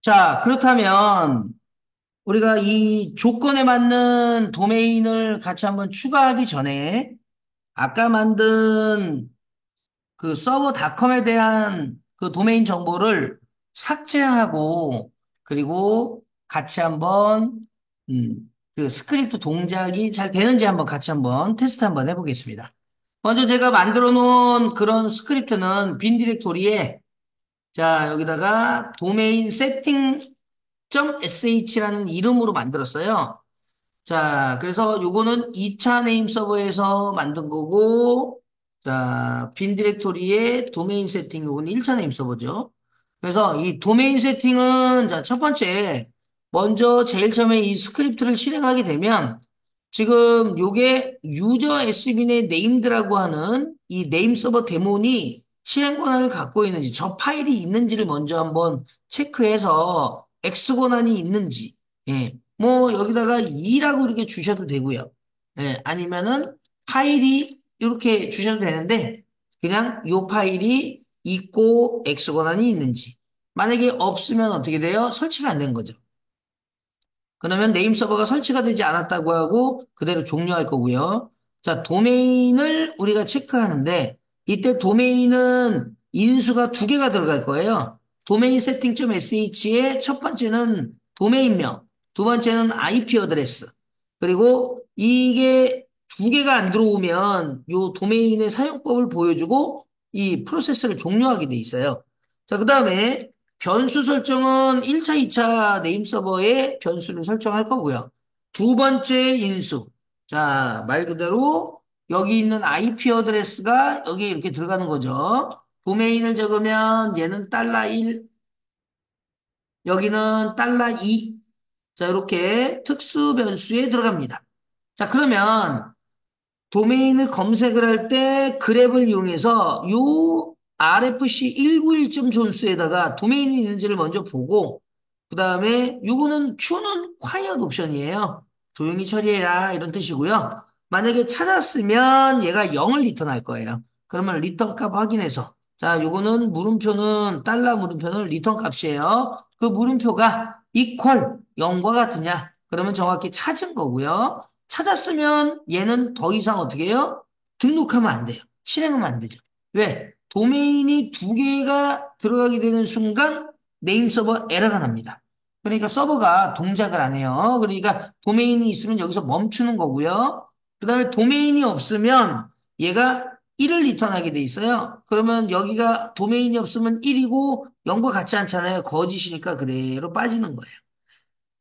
자, 그렇다면 우리가 이 조건에 맞는 도메인을 같이 한번 추가하기 전에 아까 만든 그 서버닷컴에 대한 그 도메인 정보를 삭제하고 그리고 같이 한번 그 스크립트 동작이 잘 되는지 한번 같이 한번 테스트 한번 해보겠습니다. 먼저 제가 만들어 놓은 그런 스크립트는 빈 디렉토리에 자, 여기다가 도메인 세팅.sh라는 이름으로 만들었어요. 자, 그래서 요거는 2차 네임 서버에서 만든 거고, 자, 빈 디렉토리의 도메인 세팅, 요거는 1차 네임 서버죠. 그래서 이 도메인 세팅은, 자, 첫 번째, 먼저 제일 처음에 이 스크립트를 실행하게 되면, 지금 요게 유저 SBN의 네임드라고 하는 이 네임 서버 데몬이 실행 권한을 갖고 있는지, 저 파일이 있는지를 먼저 한번 체크해서 X 권한이 있는지, 예. 뭐, 여기다가 2라고 이렇게 주셔도 되고요. 예, 아니면은 파일이 이렇게 주셔도 되는데, 그냥 요 파일이 있고 X 권한이 있는지. 만약에 없으면 어떻게 돼요? 설치가 안 된 거죠. 그러면 네임 서버가 설치가 되지 않았다고 하고 그대로 종료할 거고요. 자, 도메인을 우리가 체크하는데 이때 도메인은 인수가 두 개가 들어갈 거예요. 도메인 세팅.sh의 첫 번째는 도메인명, 두 번째는 IP 어드레스. 그리고 이게 두 개가 안 들어오면 요 도메인의 사용법을 보여주고 이 프로세스를 종료하게 돼 있어요. 자, 그 다음에 변수 설정은 1차, 2차 네임 서버에 변수를 설정할 거고요. 두 번째 인수. 자, 말 그대로 여기 있는 IP 어드레스가 여기 이렇게 들어가는 거죠. 도메인을 적으면 얘는 $1, 여기는 $2. 자, 이렇게 특수 변수에 들어갑니다. 자, 그러면 도메인을 검색을 할 때 그랩을 이용해서 요 RFC 191점 존수에다가 도메인이 있는지를 먼저 보고 그 다음에 요거는 Q는 quiet 옵션이에요. 조용히 처리해라 이런 뜻이고요. 만약에 찾았으면 얘가 0을 리턴할 거예요. 그러면 리턴 값 확인해서 자 요거는 물음표는 달러 물음표는 리턴 값이에요. 그 물음표가 equal 0과 같으냐? 그러면 정확히 찾은 거고요. 찾았으면 얘는 더 이상 어떻게 해요? 등록하면 안 돼요. 실행하면 안 되죠. 왜? 도메인이 두 개가 들어가게 되는 순간 네임 서버 에러가 납니다. 그러니까 서버가 동작을 안 해요. 그러니까 도메인이 있으면 여기서 멈추는 거고요. 그 다음에 도메인이 없으면 얘가 1을 리턴하게 돼 있어요. 그러면 여기가 도메인이 없으면 1이고 0과 같지 않잖아요. 거짓이니까 그대로 빠지는 거예요.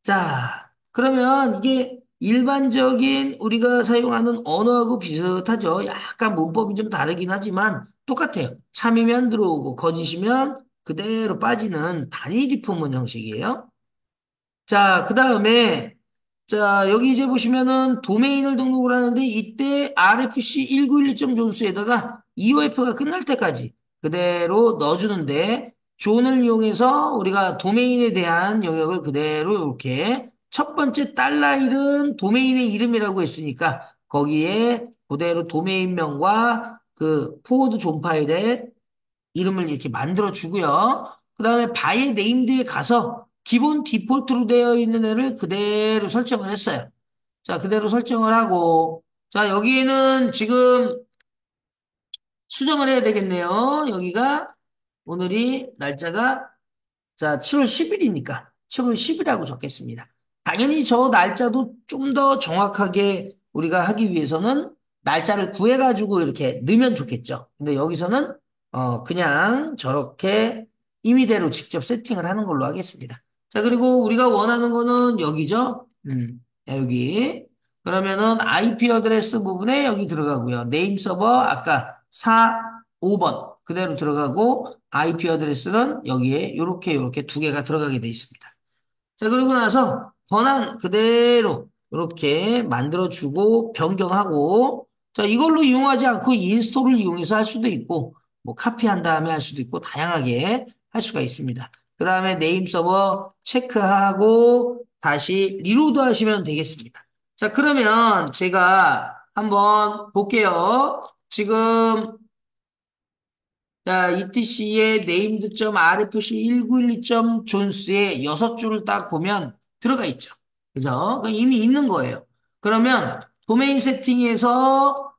자, 그러면 이게 일반적인 우리가 사용하는 언어하고 비슷하죠. 약간 문법이 좀 다르긴 하지만 똑같아요. 참이면 들어오고 거짓이면 그대로 빠지는 단일 리포먼 형식이에요. 자, 그 다음에 자, 여기 이제 보시면은 도메인을 등록을 하는데 이때 RFC 1911점 존수에다가 EOF가 끝날 때까지 그대로 넣어주는데 존을 이용해서 우리가 도메인에 대한 영역을 그대로 이렇게 첫 번째 달러 1은 도메인의 이름이라고 했으니까 거기에 그대로 도메인명과 그 포워드 존 파일에 이름을 이렇게 만들어 주고요. 그 다음에 바이 네임드에 가서 기본 디폴트로 되어 있는 애를 그대로 설정을 했어요. 자, 그대로 설정을 하고, 자, 여기에는 지금 수정을 해야 되겠네요. 여기가 오늘이 날짜가 자, 7월 10일이니까 7월 10일이라고 적겠습니다. 당연히 저 날짜도 좀 더 정확하게 우리가 하기 위해서는 날짜를 구해가지고 이렇게 넣으면 좋겠죠. 근데 여기서는 그냥 저렇게 임의대로 직접 세팅을 하는 걸로 하겠습니다. 자, 그리고 우리가 원하는 거는 여기죠. 여기. 그러면은 IP 어드레스 부분에 여기 들어가고요. 네임 서버 아까 4, 5번 그대로 들어가고 IP 어드레스는 여기에 이렇게 두 개가 들어가게 돼 있습니다. 자, 그러고 나서 권한 그대로 이렇게 만들어주고 변경하고 자, 이걸로 이용하지 않고 인스톨을 이용해서 할 수도 있고 뭐 카피한 다음에 할 수도 있고 다양하게 할 수가 있습니다. 그 다음에 네임 서버 체크하고 다시 리로드 하시면 되겠습니다. 자, 그러면 제가 한번 볼게요. 지금 자, etc의 named.rfc1912.존스에 6줄을 딱 보면 들어가 있죠. 그죠? 이미 있는 거예요. 그러면 도메인 세팅에서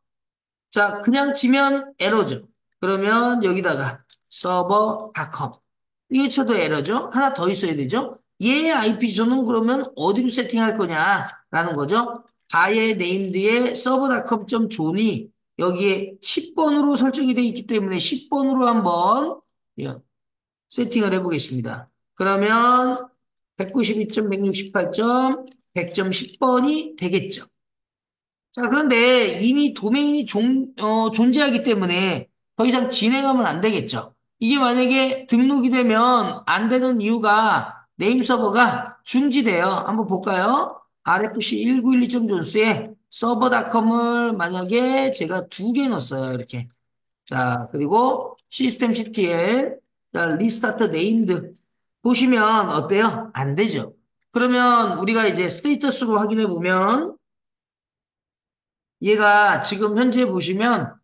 자, 그냥 치면 에러죠. 그러면 여기다가 서버닷컴 이게 쳐도 에러죠. 하나 더 있어야 되죠. 얘의 IP 주소는 그러면 어디로 세팅할 거냐라는 거죠. 바의 네임드의 서버닷컴.존이 여기에 10번으로 설정이 되어 있기 때문에 10번으로 한번 예, 세팅을 해보겠습니다. 그러면 192.168.100점 10번이 되겠죠. 자, 그런데 이미 도메인이 존재하기 때문에 더 이상 진행하면 안 되겠죠. 이게 만약에 등록이 되면 안 되는 이유가 네임 서버가 중지돼요. 한번 볼까요? RFC 1912.존스에 서버닷컴을 만약에 제가 2개 넣었어요. 이렇게. 자, 그리고 시스템 CTL, 자, 리스타트 네임드. 보시면 어때요? 안 되죠. 그러면 우리가 이제 스테이터스로 확인해 보면 얘가 지금 현재 보시면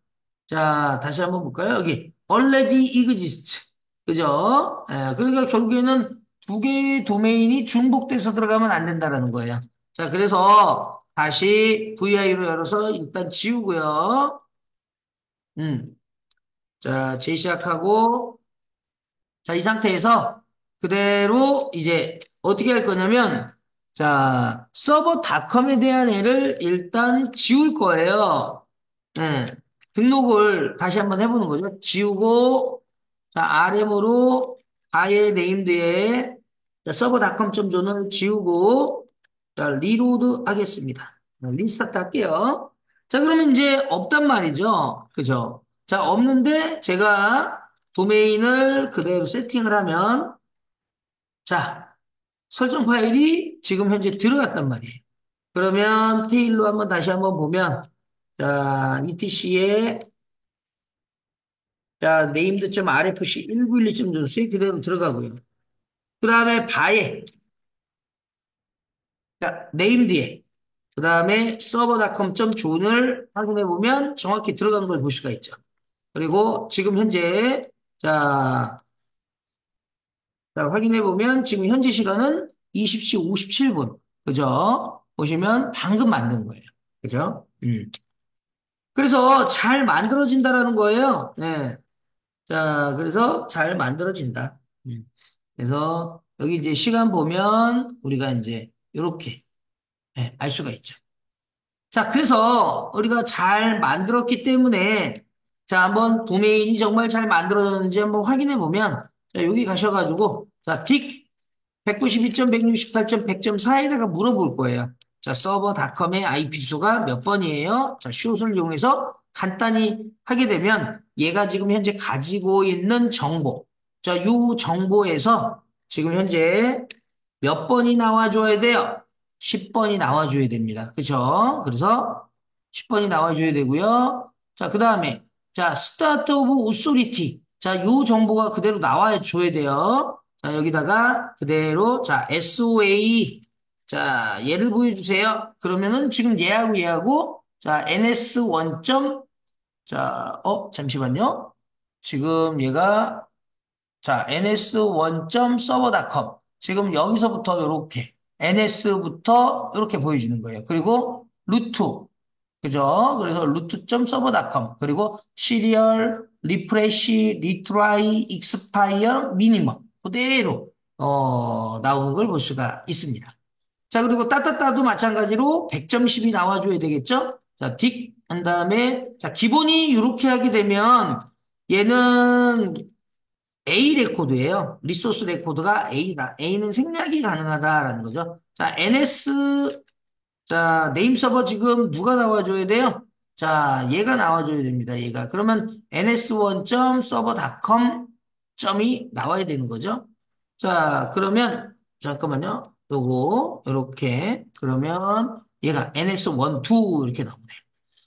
자 다시 한번 볼까요? 여기 already exist 그죠? 그러니까 결국에는 두 개의 도메인이 중복돼서 들어가면 안 된다라는 거예요. 자 그래서 다시 VI로 열어서 일단 지우고요. 자 재시작하고 자, 이 상태에서 그대로 이제 어떻게 할 거냐면, 자, 서버닷컴에 대한 애를 일단 지울 거예요. 네. 등록을 다시 한번 해보는 거죠. 지우고, 자, RM으로 아예 네임드에 서버닷컴.존을 지우고, 자, 리로드 하겠습니다. 리스타트 할게요. 자, 그러면 이제 없단 말이죠. 그죠? 자, 없는데 제가 도메인을 그대로 세팅을 하면, 자, 설정 파일이 지금 현재 들어갔단 말이에요. 그러면 테일로 한번 다시 한번 보면, 자, etc의 자, named.rfc 1912.존스에 그대로 들어가고요. 그 다음에 바에, 자, named에, 그 다음에 server.com.존을 확인해 보면 정확히 들어간 걸 볼 수가 있죠. 그리고 지금 현재, 자, 자, 확인해 보면 지금 현재 시간은 20시 57분. 그죠? 보시면 방금 만든 거예요. 그죠? 그래서 잘 만들어진다라는 거예요. 네. 자, 그래서 잘 만들어진다. 음. 그래서 여기 이제 시간 보면 우리가 이제 이렇게 알 수가 있죠. 자, 그래서 우리가 잘 만들었기 때문에 자, 한번 도메인이 정말 잘 만들어졌는지 한번 확인해 보면 자, 여기 가셔가지고 자, 딕 192.168.100점 사이에다가 물어볼 거예요. 자, 서버닷컴의 IP 주소가 몇 번이에요? 자, 숏을 이용해서 간단히 하게 되면 얘가 지금 현재 가지고 있는 정보. 자, 요 정보에서 지금 현재 몇 번이 나와줘야 돼요? 10번이 나와줘야 됩니다. 그죠? 그래서 10번이 나와줘야 되고요. 자, 그 다음에 자, 스타트 오브 오소리티. 자, 요 정보가 그대로 나와줘야 돼요. 자, 여기다가 그대로, 자, SOA. 자, 얘를 보여주세요. 그러면은 지금 얘하고, 자, NS1. 자, 잠시만요. 지금 얘가, 자, ns1.server.com. 지금 여기서부터 이렇게, ns부터 이렇게 보여주는 거예요. 그리고 루트. 그죠? 그래서 root.server.com 그리고 시리얼, 리프레시, 리트라이, 익스파이어, 미니멈 그대로 나오는 걸 볼 수가 있습니다. 자 그리고 따따따도 마찬가지로 100점 10이 나와줘야 되겠죠? 자, 딕 한 다음에 자 기본이 이렇게 하게 되면 얘는 A 레코드예요. 리소스 레코드가 A다. A는 생략이 가능하다라는 거죠. 자, NS 자, 네임 서버 지금 누가 나와줘야 돼요? 자, 얘가 나와줘야 됩니다. 얘가. 그러면 ns1.server.com 점이 나와야 되는 거죠. 자, 그러면 잠깐만요. 요거 요렇게 그러면 얘가 ns1, 2 이렇게 나오네요.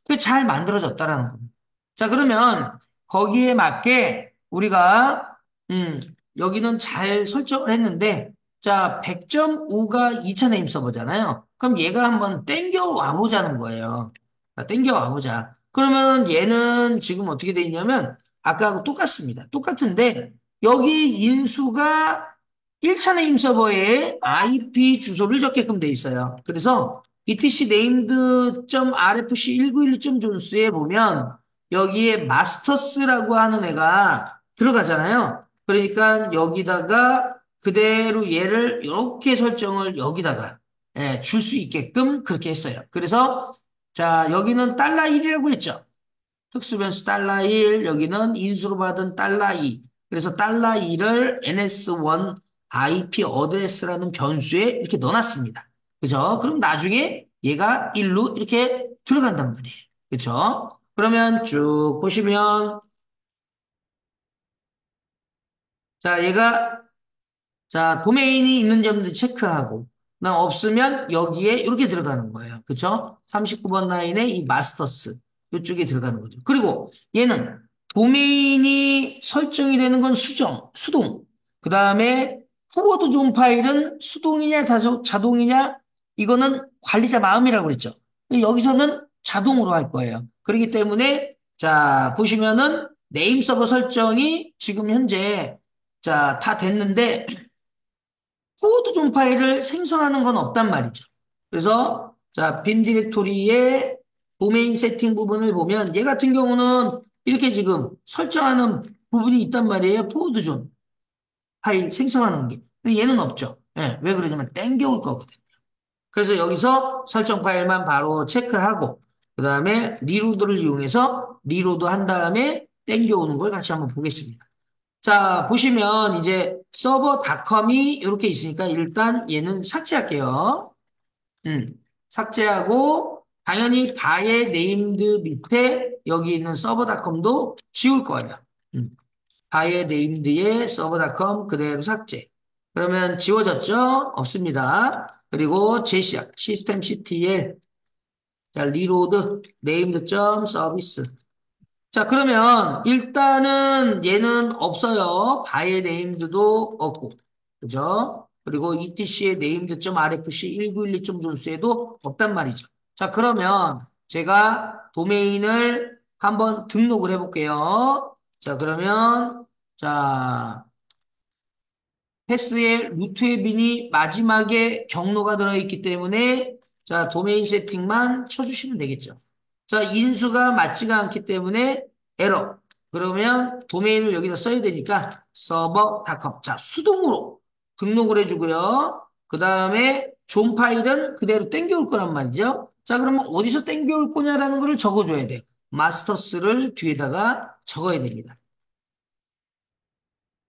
그게 잘 만들어졌다라는 겁니다. 자, 그러면 거기에 맞게 우리가 음, 여기는 잘 설정을 했는데 자, 100.5가 2차 네임 서버잖아요. 그럼 얘가 한번 땡겨 와보자는 거예요. 자, 땡겨 와보자. 그러면 얘는 지금 어떻게 돼 있냐면 아까하고 똑같습니다. 똑같은데 여기 인수가 1차 네임 서버에 IP 주소를 적게끔 돼 있어요. 그래서 etc named.rfc1912.jones에 보면 여기에 마스터스라고 하는 애가 들어가잖아요. 그러니까 여기다가 그대로 얘를 이렇게 설정을 여기다가 줄 수 있게끔 그렇게 했어요. 그래서 자 여기는 $1이라고 했죠. 특수변수 $1, 여기는 인수로 받은 $2. 그래서 $2를 ns1 IP 어드레스라는 변수에 이렇게 넣어놨습니다. 그죠? 그럼 나중에 얘가 1로 이렇게 들어간단 말이에요. 그죠? 그러면 쭉 보시면, 자, 얘가 자, 도메인이 있는 점들 체크하고, 그다음 없으면 여기에 이렇게 들어가는 거예요. 그쵸? 39번 라인에 이 마스터스, 이쪽에 들어가는 거죠. 그리고 얘는 도메인이 설정이 되는 건 수동. 그 다음에 포워드 존 파일은 수동이냐, 자동이냐, 이거는 관리자 마음이라고 그랬죠. 여기서는 자동으로 할 거예요. 그렇기 때문에, 자, 보시면은 네임 서버 설정이 지금 현재 자, 다 됐는데, 코드 존 파일을 생성하는 건 없단 말이죠. 그래서 자, 빈 디렉토리의 도메인 세팅 부분을 보면 얘 같은 경우는 이렇게 지금 설정하는 부분이 있단 말이에요. 포워드 존 파일 생성하는 게. 근데 얘는 없죠. 예, 왜 그러냐면 땡겨올 거거든요. 그래서 여기서 설정 파일만 바로 체크하고 그 다음에 리로드를 이용해서 리로드 한 다음에 땡겨오는 걸 같이 한번 보겠습니다. 자, 보시면 이제 서버닷컴이 이렇게 있으니까 일단 얘는 삭제할게요. 삭제하고 당연히 바의 네임드 밑에 여기 있는 서버닷컴도 지울 거예요. 음, 바의 네임드의 서버닷컴 그대로 삭제. 그러면 지워졌죠? 없습니다. 그리고 제시약 시스템 CTL 자, 리로드 네임드 점 서비스 자, 그러면 일단은 얘는 없어요. 바의 네임드도 없고. 그죠? 그리고 etc의 named.rfc 1912.존수에도 없단 말이죠. 자, 그러면 제가 도메인을 한번 등록을 해볼게요. 자, 그러면 자, 패스에 루트의 빈이 마지막에 경로가 들어있기 때문에 자 도메인 세팅만 쳐주시면 되겠죠. 자 인수가 맞지가 않기 때문에 에러. 그러면 도메인을 여기다 써야 되니까 서버닷컴 자 수동으로 등록을 해주고요. 그 다음에 존 파일은 그대로 땡겨올 거란 말이죠. 자 그러면 어디서 땡겨올 거냐라는 거를 적어줘야 돼요. 마스터스를 뒤에다가 적어야 됩니다.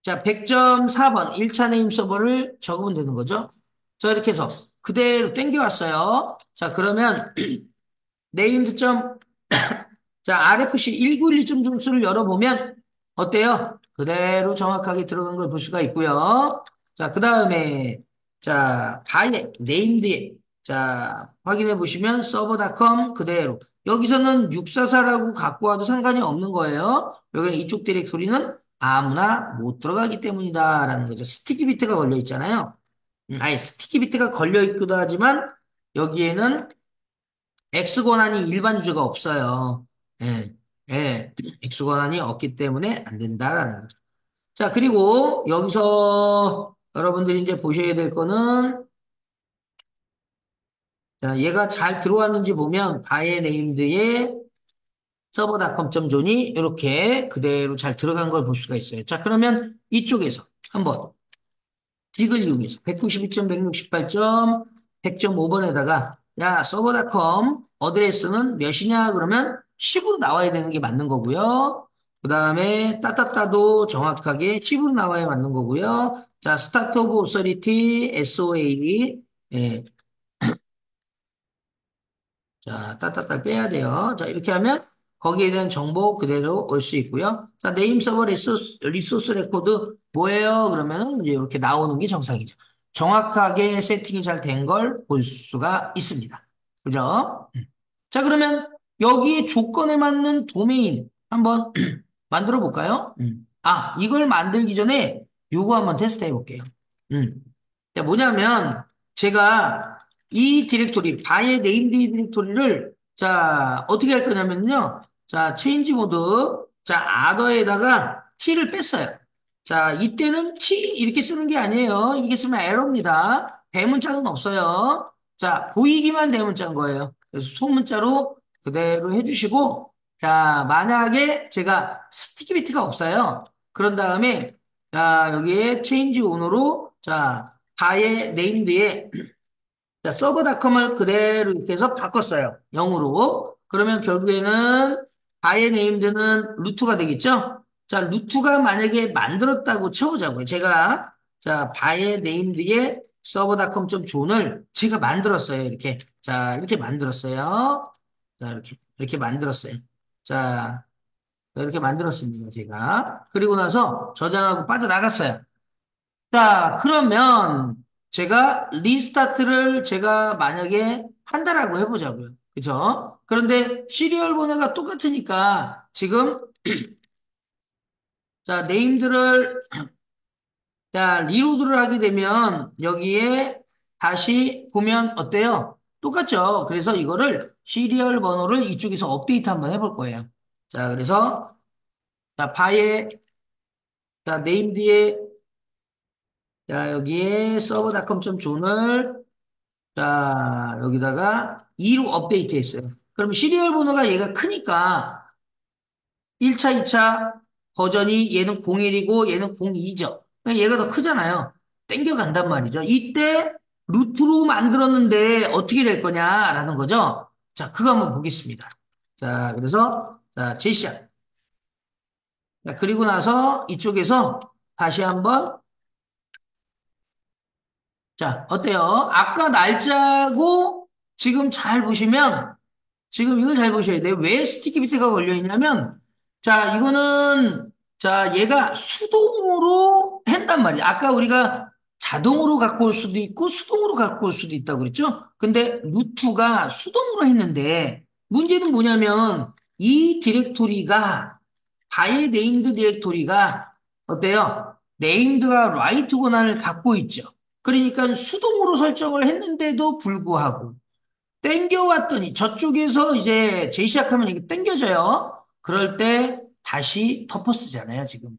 자, 100.4번 1차 네임 서버를 적으면 되는 거죠. 자, 이렇게 해서 그대로 땡겨왔어요. 자, 그러면 네임드 점, 자, RFC 1911점 점수를 열어보면 어때요? 그대로 정확하게 들어간 걸 볼 수가 있고요. 자, 그 다음에 자, 바에 네임드에 자, 확인해 보시면 서버닷컴 그대로 여기서는 644라고 갖고 와도 상관이 없는 거예요. 여기는 이쪽 디렉토리는 아무나 못 들어가기 때문이다라는 거죠. 스티키 비트가 걸려 있잖아요. 아니, 스티키 비트가 걸려 있기도 하지만 여기에는 X 권한이 일반 유저가 없어요. 예, 예, X 권한이 없기 때문에 안 된다라는 거죠. 자, 그리고 여기서 여러분들이 이제 보셔야 될 거는 자, 얘가 잘 들어왔는지 보면 바에 네임드에 서버닷컴.존이 이렇게 그대로 잘 들어간 걸 볼 수가 있어요. 자, 그러면 이쪽에서 한번 딕을 이용해서 192.168.100.5번에다가 야, 서버닷컴 어드레스는 몇이냐 그러면 10으로 나와야 되는 게 맞는 거고요. 그 다음에 따따따도 정확하게 10으로 나와야 맞는 거고요. 자, 스타트 오브 오서리티 SOA 예, 자, 따따따 빼야 돼요. 자, 이렇게 하면 거기에 대한 정보 그대로 올 수 있고요. 자, 네임 서버 리소스 레코드 뭐예요? 그러면은 이제 이렇게 나오는 게 정상이죠. 정확하게 세팅이 잘 된 걸 볼 수가 있습니다. 그죠? 자, 그러면 여기 조건에 맞는 도메인 한번 만들어 볼까요? 아, 이걸 만들기 전에 요거 한번 테스트 해 볼게요. 음. 자, 뭐냐면 제가 이 디렉토리, 바의 네임드 디렉토리를 자, 어떻게 할 거냐면요. 자, 체인지 모드. 자, other에다가 t를 뺐어요. 자, 이때는 t 이렇게 쓰는 게 아니에요. 이렇게 쓰면 에러입니다. 대문자는 없어요. 자, 보이기만 대문자인 거예요. 그래서 소문자로 그대로 해주시고, 자, 만약에 제가 스티키 비트가 없어요. 그런 다음에, 자, 여기에 change on으로, 자, 바의 네임드에 자, 서버닷컴을 그대로 이렇게 해서 바꿨어요. 0으로. 그러면 결국에는 바의 네임드는 루트가 되겠죠? 자, 루트가 만약에 만들었다고 쳐보자고요. 제가, 자, 바의 네임드의 서버닷컴 좀 존을 제가 만들었어요. 이렇게. 자, 이렇게 만들었어요. 자, 이렇게 만들었어요. 자, 이렇게 만들었습니다. 제가. 그리고 나서 저장하고 빠져나갔어요. 자, 그러면 제가 리스타트를 제가 만약에 한다라고 해보자고요. 그죠? 그런데 시리얼 번호가 똑같으니까 지금 자, 네임들을 자, 리로드를 하게 되면 여기에 다시 보면 어때요? 똑같죠? 그래서 이거를 시리얼 번호를 이쪽에서 업데이트 한번 해볼 거예요. 자, 그래서 자, 바에 자, 네임드에 자, 여기에 서버닷컴 존을 자, 여기다가 2로 업데이트 했어요. 그럼 시리얼 번호가 얘가 크니까 1차, 2차 버전이 얘는 01이고 얘는 02죠. 얘가 더 크잖아요. 땡겨간단 말이죠. 이때 루트로 만들었는데 어떻게 될 거냐라는 거죠. 자, 그거 한번 보겠습니다. 자, 그래서 자, 제시작. 자, 그리고 나서 이쪽에서 다시 한번 자, 어때요? 아까 날짜고 지금 잘 보시면 지금 이걸 잘 보셔야 돼요. 왜 스티키 비트가 걸려 있냐면, 자, 이거는, 자, 얘가 수동으로 한단 말이야. 아까 우리가 자동으로 갖고 올 수도 있고, 수동으로 갖고 올 수도 있다고 그랬죠? 근데 루트가 수동으로 했는데, 문제는 뭐냐면, 이 디렉토리가, 바의 네임드 디렉토리가, 어때요? 네임드가 라이트 권한을 갖고 있죠. 그러니까 수동으로 설정을 했는데도 불구하고, 땡겨왔더니 저쪽에서 이제 재시작하면 이게 땡겨져요. 그럴 때 다시 덮어 쓰잖아요, 지금.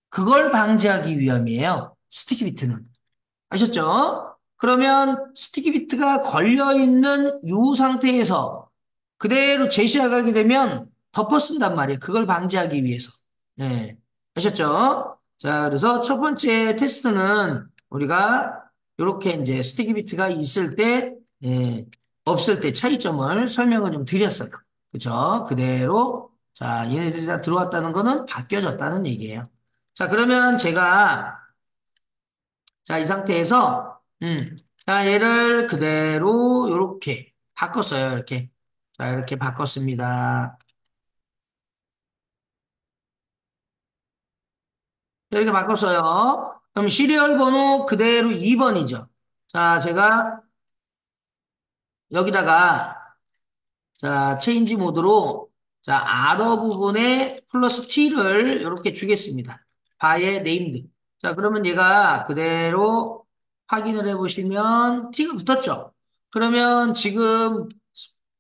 그걸 방지하기 위함이에요. 스티키 비트는. 아셨죠? 그러면 스티키 비트가 걸려있는 이 상태에서 그대로 재시작하게 되면 덮어 쓴단 말이에요. 그걸 방지하기 위해서. 예. 아셨죠? 자, 그래서 첫 번째 테스트는 우리가 이렇게 이제 스티키 비트가 있을 때, 예, 없을 때 차이점을 설명을 좀 드렸어요. 그죠? 그대로. 자, 얘네들이 다 들어왔다는 거는 바뀌어졌다는 얘기예요. 자, 그러면 제가 자, 이 상태에서, 자, 얘를 그대로 이렇게 바꿨어요. 이렇게. 자, 이렇게 바꿨습니다. 이렇게 바꿨어요. 그럼 시리얼 번호 그대로 2번이죠. 자, 제가 여기다가 자, 체인지 모드로 자, 아더 부분에 플러스 t를 이렇게 주겠습니다. 바의 네임드. 자, 그러면 얘가 그대로 확인을 해보시면 t가 붙었죠. 그러면 지금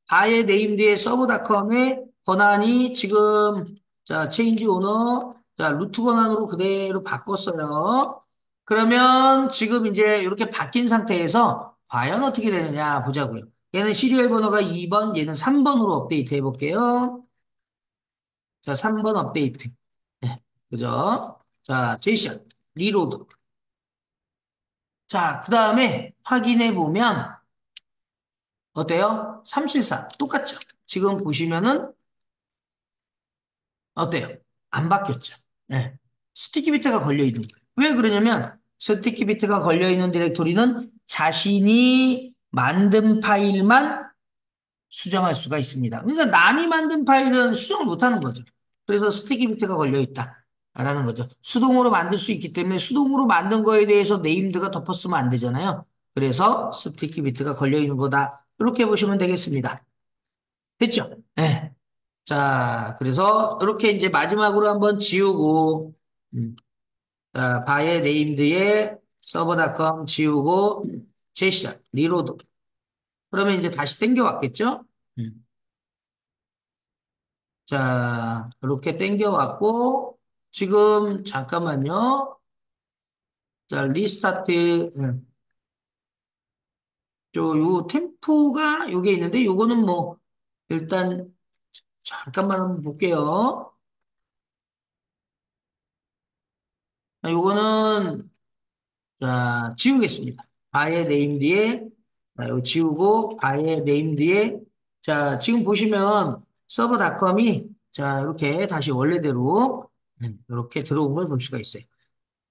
바의 네임드의 서브닷컴의 권한이 지금 자, 체인지 오너 자, 루트 권한으로 그대로 바꿨어요. 그러면 지금 이제 이렇게 바뀐 상태에서 과연 어떻게 되느냐 보자고요. 얘는 시리얼 번호가 2번, 얘는 3번으로 업데이트 해볼게요. 자, 3번 업데이트. 네, 그죠? 자, 제시션, 리로드. 자, 그 다음에 확인해 보면, 어때요? 374. 똑같죠? 지금 보시면은, 어때요? 안 바뀌었죠? 네. 스티키 비트가 걸려있는 거예요. 왜 그러냐면, 스티키 비트가 걸려있는 디렉토리는 자신이 만든 파일만 수정할 수가 있습니다. 그러니까 남이 만든 파일은 수정을 못하는 거죠. 그래서 스티키 비트가 걸려 있다라는 거죠. 수동으로 만들 수 있기 때문에 수동으로 만든 거에 대해서 네임드가 덮었으면 안 되잖아요. 그래서 스티키 비트가 걸려 있는 거다. 이렇게 보시면 되겠습니다. 됐죠? 네. 자, 그래서 이렇게 이제 마지막으로 한번 지우고, 자, 바의 네임드에 서버닷컴 지우고, 재시작, 리로드. 그러면 이제 다시 땡겨 왔겠죠? 음. 자, 이렇게 당겨왔고, 지금 잠깐만요. 자, 리스타트, 요 템포가 요게 있는데, 요거는 뭐, 일단, 잠깐만 한번 볼게요. 자, 요거는, 자, 지우겠습니다. 바의 네임 뒤에, 자, 요 지우고, 바의 네임 뒤에, 자, 지금 보시면, 서버닷컴이, 자, 이렇게 다시 원래대로, 이렇게 들어온 걸 볼 수가 있어요.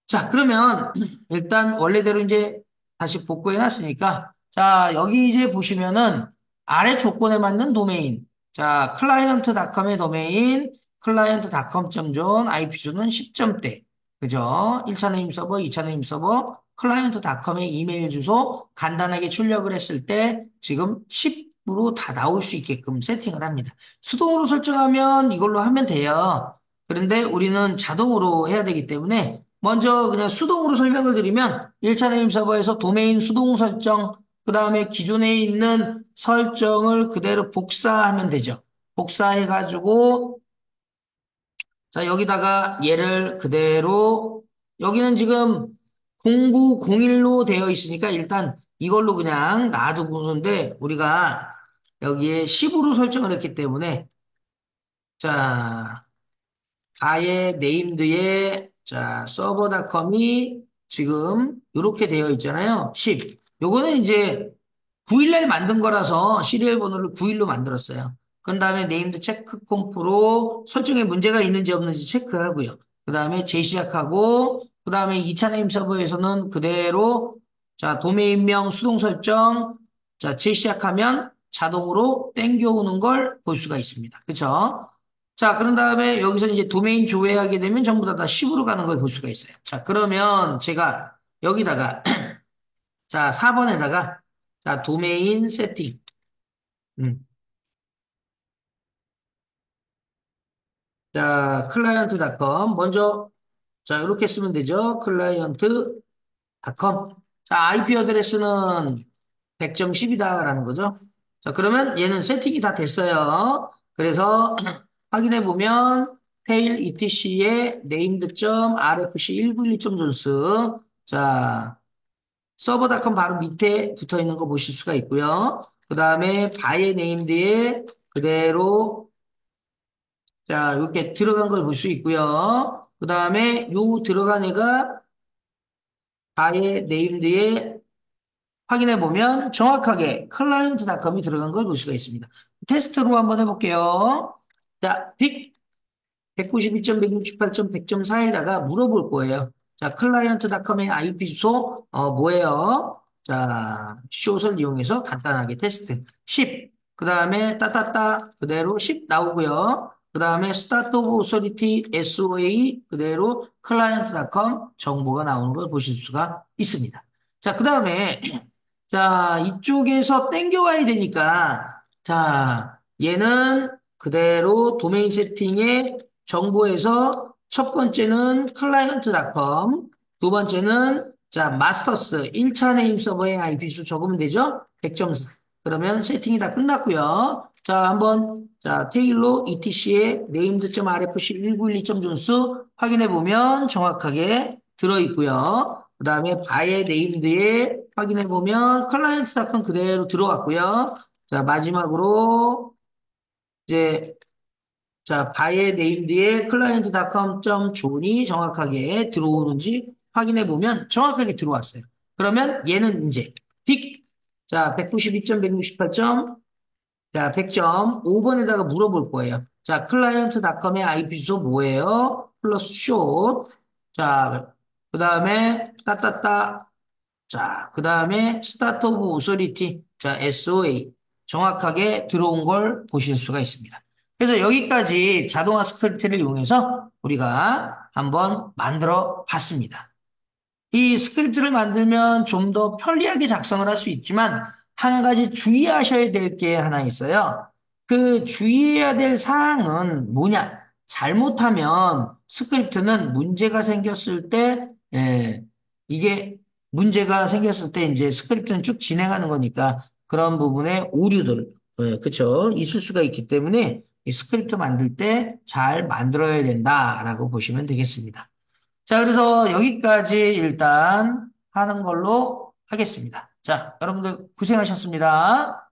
자, 그러면 일단 원래대로 이제 다시 복구해 놨으니까 자, 여기 이제 보시면은 아래 조건에 맞는 도메인. 자, 클라이언트닷컴의 도메인 client.com.zone IP주는 10점대. 그죠? 1차 네임 서버, 2차 네임 서버, 클라이언트닷컴의 이메일 주소 간단하게 출력을 했을 때 지금 10으로 다 나올 수 있게끔 세팅을 합니다. 수동으로 설정하면 이걸로 하면 돼요. 그런데 우리는 자동으로 해야 되기 때문에 먼저 그냥 수동으로 설명을 드리면 1차 네임 서버에서 도메인 수동 설정, 그 다음에 기존에 있는 설정을 그대로 복사하면 되죠. 복사해가지고, 자, 여기다가 얘를 그대로, 여기는 지금 0901로 되어 있으니까 일단 이걸로 그냥 놔두고는데 우리가 여기에 10으로 설정을 했기 때문에, 자, 아예 네임드에 자 서버닷컴이 지금 이렇게 되어 있잖아요. 10. 요거는 이제 9일날 만든 거라서 시리얼 번호를 9일로 만들었어요. 그 다음에 네임드 체크 콤프로 설정에 문제가 있는지 없는지 체크하고요. 그 다음에 재시작하고 그 다음에 2차 네임 서버에서는 그대로 자 도메인명 수동 설정 자 재시작하면 자동으로 땡겨오는 걸 볼 수가 있습니다. 그렇죠? 자, 그런 다음에 여기서 이제 도메인 조회하게 되면 전부 다 10으로 가는 걸 볼 수가 있어요. 자, 그러면 제가 여기다가, 자, 4번에다가, 자, 도메인 세팅. 음. 자, 클라이언트닷컴. 먼저, 자, 이렇게 쓰면 되죠. 클라이언트닷컴. 자, IP 어드레스는 100.10이다라는 거죠. 자, 그러면 얘는 세팅이 다 됐어요. 그래서 확인해 보면 테일 etc의 named.rfc 192.존스 자, 서버닷컴 바로 밑에 붙어 있는 거 보실 수가 있고요. 그 다음에 바의 네임드에 그대로 자, 이렇게 들어간 걸 볼 수 있고요. 그 다음에 요 들어간 애가 바의 네임드에 확인해 보면 정확하게 클라이언트닷컴이 들어간 걸 볼 수가 있습니다. 테스트로 한번 해볼게요. 자, 딕 192.168.100.4에다가 물어볼 거예요. 자, 클라이언트닷컴의 IP 주소 뭐예요? 자, 숏을 이용해서 간단하게 테스트. 10. 그 다음에 따따따 그대로 10 나오고요. 그 다음에 스타트 오브 오소리티 SOA 그대로 클라이언트닷컴 정보가 나오는 걸 보실 수가 있습니다. 자, 그 다음에 자, 이쪽에서 땡겨와야 되니까 자, 얘는 그대로 도메인 세팅에 정보에서 첫 번째는 클라이언트닷컴, 두 번째는 자 마스터스 1차 네임 서버의 IP 수 적으면 되죠? 100.4. 그러면 세팅이 다 끝났고요. 자, 한번 자 테일로 etc의 named.rfc 1912.존스 확인해 보면 정확하게 들어 있고요. 그 다음에 바의 네임드에 확인해 보면 클라이언트닷컴 그대로 들어왔고요. 자, 마지막으로 이제 자, 바의 네임드에 client.com.zone이 정확하게 들어오는지 확인해 보면 정확하게 들어왔어요. 그러면 얘는 이제 딕 자, 192.168점 자, 100점 5번에다가 물어볼 거예요. 자, client.com의 IP 주소 뭐예요? 플러스 숏 자, 그 다음에 따따따 자, 그 다음에 스타트 오브 오소리티 자, SOA 정확하게 들어온 걸 보실 수가 있습니다. 그래서 여기까지 자동화 스크립트를 이용해서 우리가 한번 만들어 봤습니다. 이 스크립트를 만들면 좀 더 편리하게 작성을 할 수 있지만 한 가지 주의하셔야 될 게 하나 있어요. 그 주의해야 될 사항은 뭐냐? 잘못하면 스크립트는 문제가 생겼을 때, 이게 문제가 생겼을 때 이제 스크립트는 쭉 진행하는 거니까 그런 부분에 오류들, 그쵸? 있을 수가 있기 때문에 이 스크립트 만들 때 잘 만들어야 된다라고 보시면 되겠습니다. 자, 그래서 여기까지 일단 하는 걸로 하겠습니다. 자, 여러분들 고생하셨습니다.